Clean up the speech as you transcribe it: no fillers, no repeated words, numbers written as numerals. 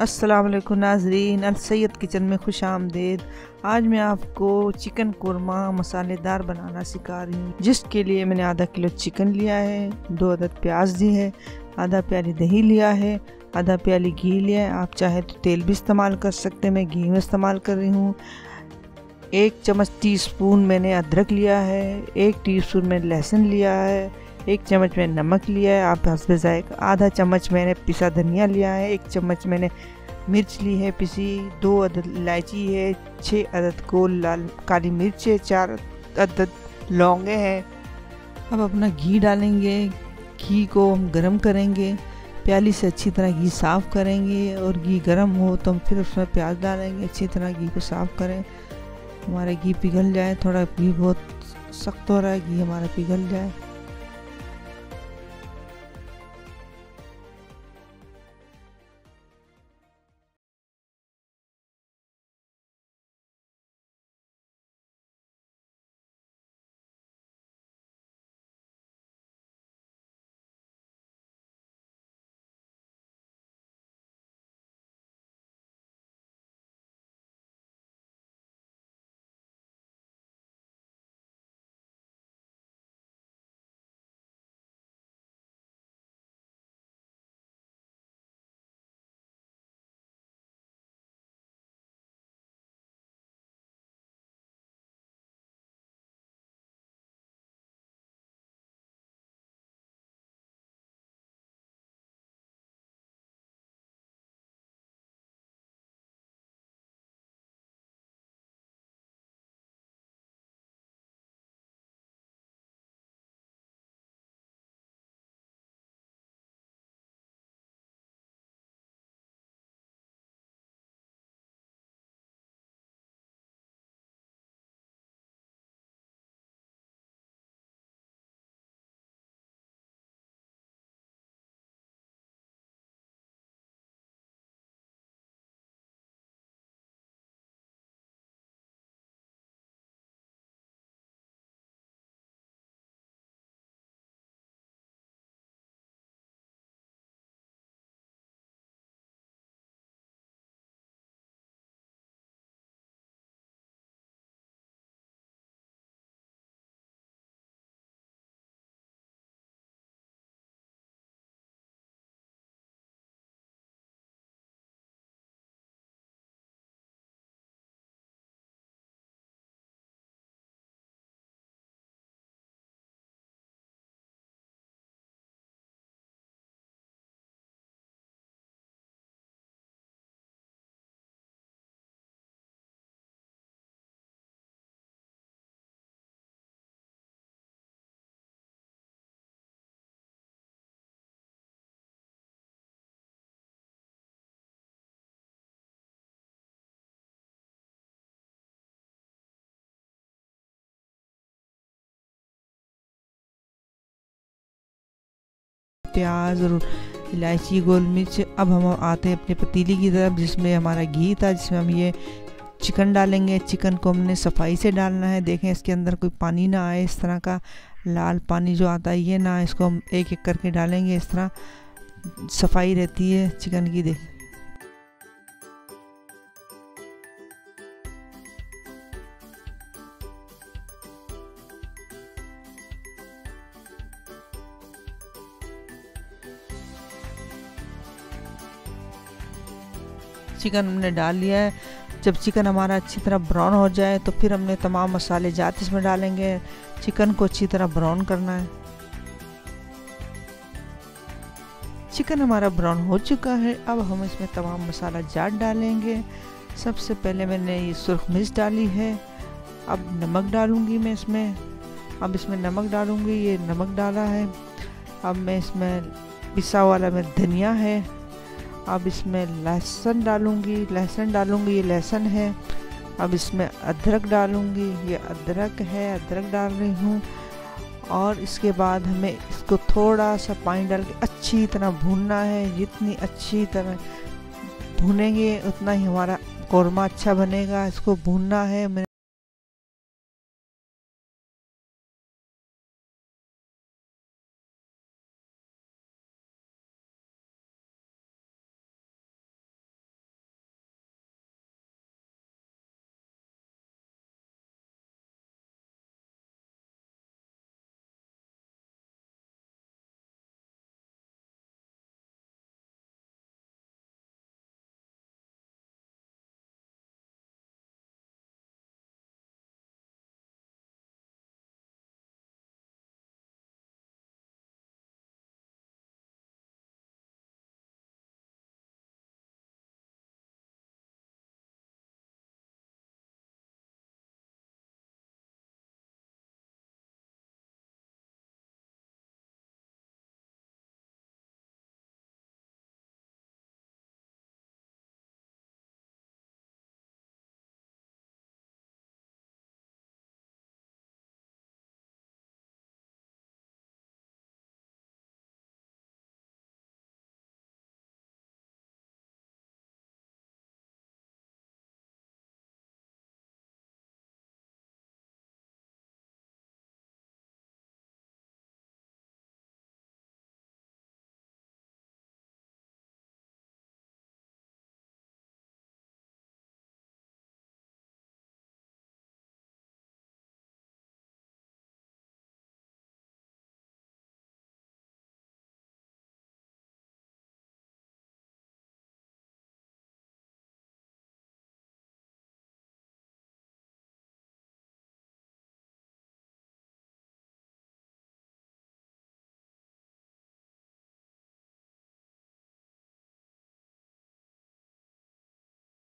अस्सलाम वालेकुम नाज़रीन, अल सैयद किचन में खुश आमदीद। आज मैं आपको चिकन कोरमा मसालेदार बनाना सिखा रही हूँ, जिसके लिए मैंने आधा किलो चिकन लिया है, 2 अदद प्याज ली है, आधा प्याली दही लिया है, आधा प्याली घी लिया है। आप चाहे तो तेल भी इस्तेमाल कर सकते हैं, मैं घी में इस्तेमाल कर रही हूँ। 1 चम्मच टीस्पून मैंने अदरक लिया है, 1 टीस्पून मैंने लहसुन लिया है, 1 चम्मच मैंने नमक लिया है, आप हस्बे ज़ायक़ा। आधा चम्मच मैंने पिसा धनिया लिया है, 1 चम्मच मैंने मिर्च ली है पिसी, 2 अदद इलायची है, 6 अदद गोल लाल काली मिर्च है, 4 अदद लौंगे हैं। अब अपना घी डालेंगे, घी को हम गरम करेंगे, प्याली से अच्छी तरह घी साफ़ करेंगे और घी गरम हो तो हम फिर उसमें प्याज डालेंगे। अच्छी तरह घी को साफ़ करें, हमारा घी पिघल जाए। थोड़ा घी बहुत सख्त हो रहा है, घी हमारा पिघल जाए। प्याज और इलायची गोल मिर्च। अब हम आते हैं अपनी पतीली की तरफ, जिसमें हमारा घी था, जिसमें हम ये चिकन डालेंगे। चिकन को हमने सफाई से डालना है। देखें इसके अंदर कोई पानी ना आए, इस तरह का लाल पानी जो आता है ये ना, इसको हम एक एक करके डालेंगे। इस तरह सफाई रहती है चिकन की। देख चिकन हमने डाल लिया है। जब चिकन हमारा अच्छी तरह ब्राउन हो जाए तो फिर हमने तमाम मसाले जात इसमें डालेंगे। चिकन को अच्छी तरह ब्राउन करना है। चिकन हमारा ब्राउन हो चुका है। अब हम इसमें तमाम मसाला जात डालेंगे। सबसे पहले मैंने ये सुर्ख मिर्च डाली है। अब नमक डालूंगी मैं इसमें। अब इसमें नमक डालूंगी, ये नमक डाला है। अब मैं इसमें पिसा वाला में धनिया है। अब इसमें लहसुन डालूंगी, ये लहसुन है। अब इसमें अदरक डालूंगी, ये अदरक है, अदरक डाल रही हूँ। और इसके बाद हमें इसको थोड़ा सा पानी डाल के अच्छी तरह भूनना है। जितनी अच्छी तरह भूनेंगे उतना ही हमारा कौरमा अच्छा बनेगा। इसको भूनना है।